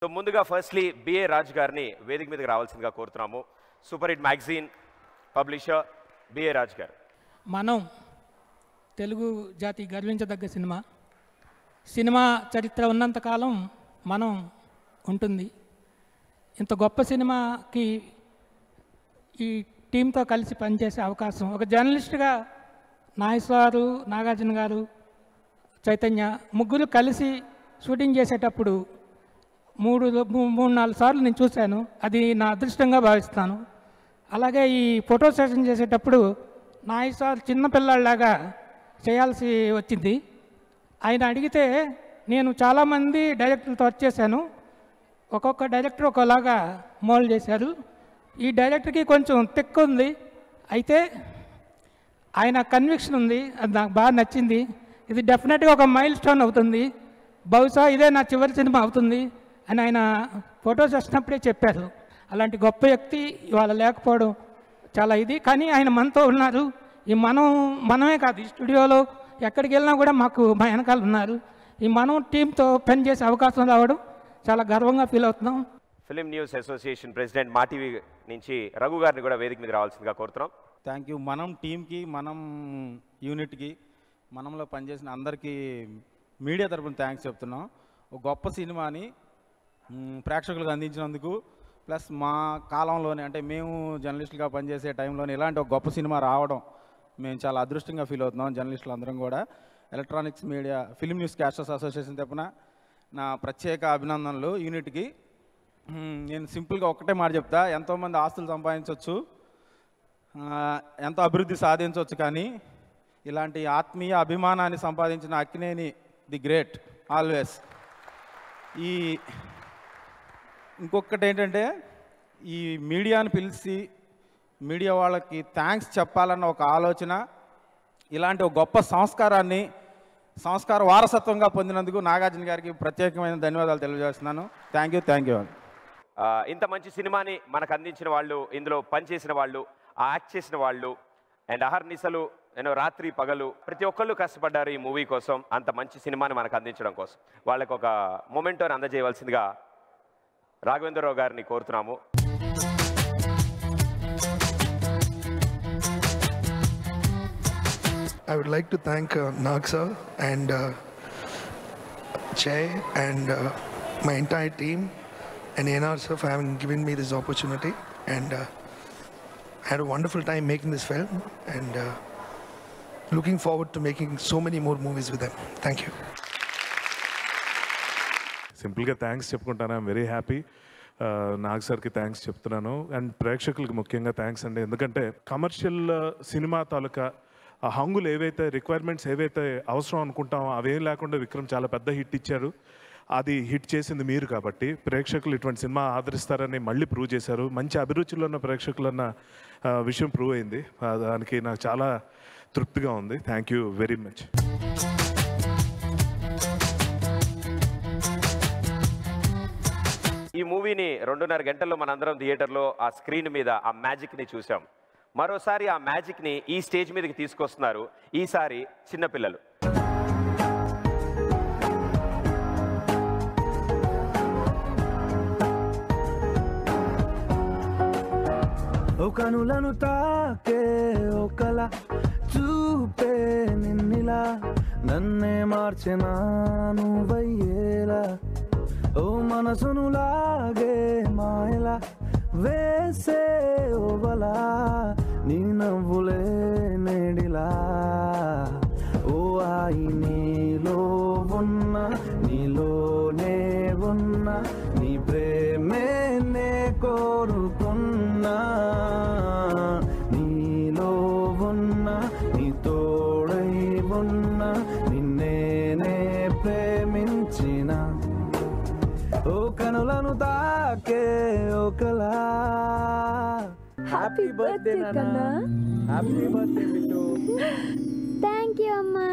So ముందుగా firstly BA Raj గారిని వేదిక మీదకి రావాల్సిందిగా కోరుతున్నాము. Super hit magazine publisher B A Raj గారు. మనం తెలుగు జాతి గర్వించదగ్గ సినిమా చరిత్ర ఉన్నంతకాలం మనం ఉంటుంది. ఇంత గొప్ప సినిమాకి ఈ టీంతో కలిసి పనిచేసే అవకాశం, ఒక జర్నలిస్ట్గా నాగేశ్వరు, నాగార్జున గారు, చైతన్య ముగ్గురు కలిసి షూటింగ్ చేసేటప్పుడు మూడు నాలుగు సార్లు నేను చూశాను. అది నా అదృష్టంగా భావిస్తాను. అలాగే ఈ ఫోటో సెషన్ చేసేటప్పుడు నాగేశ్వర్ చిన్నపిల్లాడిలాగా చేయాల్సి వచ్చింది. ఆయన అడిగితే నేను చాలామంది డైరెక్టర్లతో వర్క్ చేశాను. ఒక్కొక్క డైరెక్టర్ ఒకలాగా మోల్డ్ చేశారు. ఈ డైరెక్టర్కి కొంచెం తెక్కు ఉంది, అయితే ఆయన కన్విక్షన్ ఉంది. అది నాకు బాగా నచ్చింది. ఇది డెఫినెట్గా ఒక మైల్ స్టోన్ అవుతుంది, బహుశా ఇదే నా చివరి సినిమా అవుతుంది అని ఆయన ఫొటోస్ వచ్చినప్పుడే చెప్పారు. అలాంటి గొప్ప వ్యక్తి ఇవాళ లేకపోవడం చాలా ఇది. కానీ ఆయన మనతో ఉన్నారు. ఈ మనమే కాదు, ఈ స్టూడియోలో ఎక్కడికి వెళ్ళినా కూడా మా వెనకాల ఉన్నారు. ఈ మనం టీంతో పనిచేసే అవకాశం రావడం చాలా గర్వంగా ఫీల్ అవుతున్నాం. ఫిలిం న్యూస్ అసోసియేషన్ ప్రెసిడెంట్ మా టీవీ నుంచి రఘు గారిని కూడా వేదిక మీద రావాల్సిందిగా కోరుతున్నాం. Thank you. మనం టీంకి, మనం యూనిట్కి, మనంలో పనిచేసిన అందరికీ మీడియా తరపున థ్యాంక్స్ చెప్తున్నాం. ఒక గొప్ప సినిమాని ప్రేక్షకులకు అందించినందుకు, ప్లస్ మా కాలంలోనే అంటే మేము జర్నలిస్టులుగా పనిచేసే టైంలోనే ఇలాంటి ఒక గొప్ప సినిమా రావడం మేము చాలా అదృష్టంగా ఫీల్ అవుతున్నాం. జర్నలిస్టులు అందరం కూడా electronics media film news casters association తరపున నా ప్రత్యేక అభినందనలు యూనిట్కి. నేను సింపుల్గా ఒక్కటే మాట చెప్తా, ఎంతోమంది ఆస్తులు సంపాదించవచ్చు, ఎంతో అభివృద్ధి సాధించవచ్చు, కానీ ఇలాంటి ఆత్మీయ అభిమానాన్ని సంపాదించిన అక్కినేని ది గ్రేట్ ఆల్వేస్. ఇంకొకటి ఏంటంటే, ఈ మీడియాని పిలిచి మీడియా వాళ్ళకి థ్యాంక్స్ చెప్పాలన్న ఒక ఆలోచన, ఇలాంటి ఒక గొప్ప సంస్కార వారసత్వంగా పొందినందుకు నాగార్జున గారికి ప్రత్యేకమైన ధన్యవాదాలు తెలియజేస్తున్నాను. Thank you. ఇంత మంచి సినిమాని మనకు అందించిన వాళ్ళు, ఇందులో పనిచేసిన వాళ్ళు, యాక్ట్ చేసిన వాళ్ళు, అండ్ అహర్నిశలు రాత్రి పగలు ప్రతి ఒక్కళ్ళు కష్టపడ్డారు ఈ మూవీ కోసం, అంత మంచి సినిమాని మనకు అందించడం కోసం. వాళ్ళకి ఒక మొమెంటోని అందజేయవలసిందిగా రాఘవేంద్రరావు గారిని కోరుతున్నాము. I would like to thank Nag sir and Jay and my entire team and ANR sir for having given me this opportunity, and I had a wonderful time making this film, and looking forward to making so many more movies with them. Thank you. సింపుల్గా thanks చెప్పుకుంటాను. I'm very happy. Nag సార్కి thanks చెప్తున్నాను, and ప్రేక్షకులకి ముఖ్యంగా thanks అండి. ఎందుకంటే commercial cinema తాలూకా ఆ హంగులు ఏవైతే, రిక్వైర్మెంట్స్ ఏవైతే అవసరం అనుకుంటామో అవేం లేకుండా విక్రమ్ చాలా పెద్ద హిట్ ఇచ్చారు. అది హిట్ చేసింది మీరు కాబట్టి ప్రేక్షకులు ఇటువంటి సినిమా ఆదరిస్తారని మళ్ళీ ప్రూవ్ చేశారు. మంచి అభిరుచులు ఉన్న ప్రేక్షకులు అన్న విషయం ప్రూవ్ అయింది. దానికి నాకు చాలా తృప్తిగా ఉంది. Thank you very much. ఈ మూవీని 2.5 గంటల్లో మనందరం థియేటర్లో ఆ స్క్రీన్ మీద ఆ మ్యాజిక్ని చూసాం. మరోసారి ఆ మ్యాజిక్ని ఈ స్టేజ్ మీదకి తీసుకొస్తున్నారు. ఈసారి చిన్నపిల్లలు. కనులను తాకే ఒకల చూపే నిన్నిలా, నన్నే మార్చెనా నువ్వయ్యేలా, ఓ మనసును లాగే మాయలా వేసే ఓవలా, నీ నవ్వులే నేడిలా, ఓ ఆయి నీలో ఉన్న నీలోనే ఉన్న నీ ప్రేమే నే కోరుకున్నా, నీలో ఉన్న నీ తోడై ఉన్న నిన్నేనే ప్రేమించిన, ఓ కనులను తాకే ఒకలా. హ్యాపీ బర్త్డే నాన్న. హ్యాపీ బర్త్డే బిడ్డో. థ్యాంక్ యూ అమ్మా.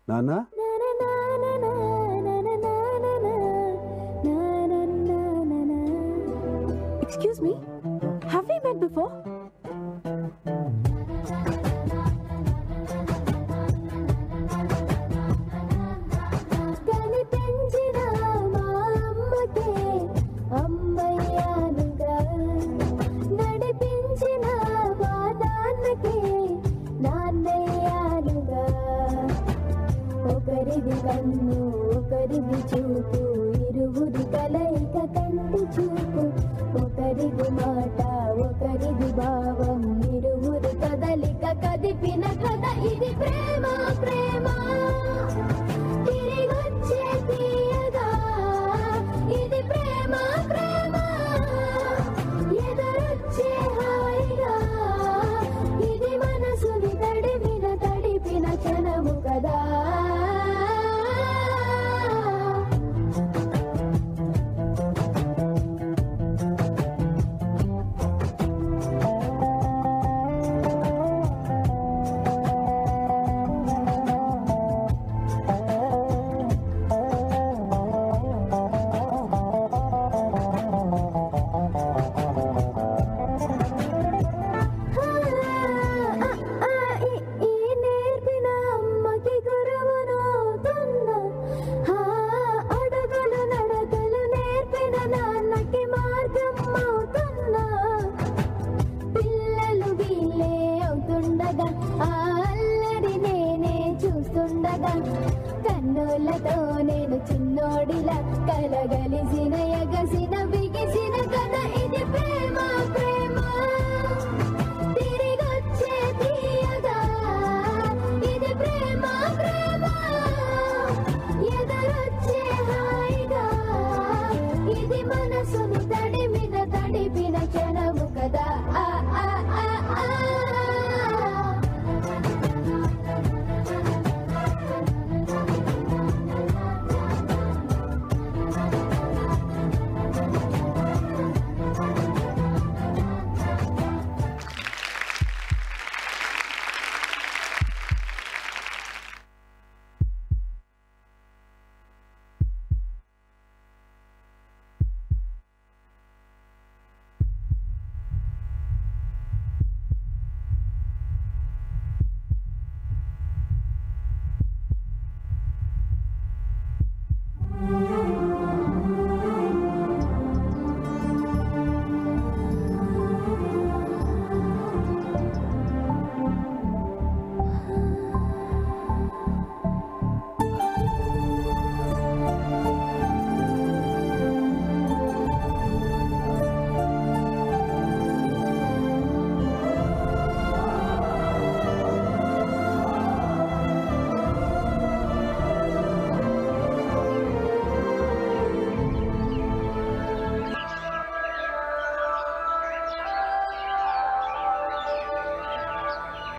నాన్న Excuse me, have we met before? ఒకరిది కన్ను ఒకరిది చూపు ఇరువురి కలయిక కంటి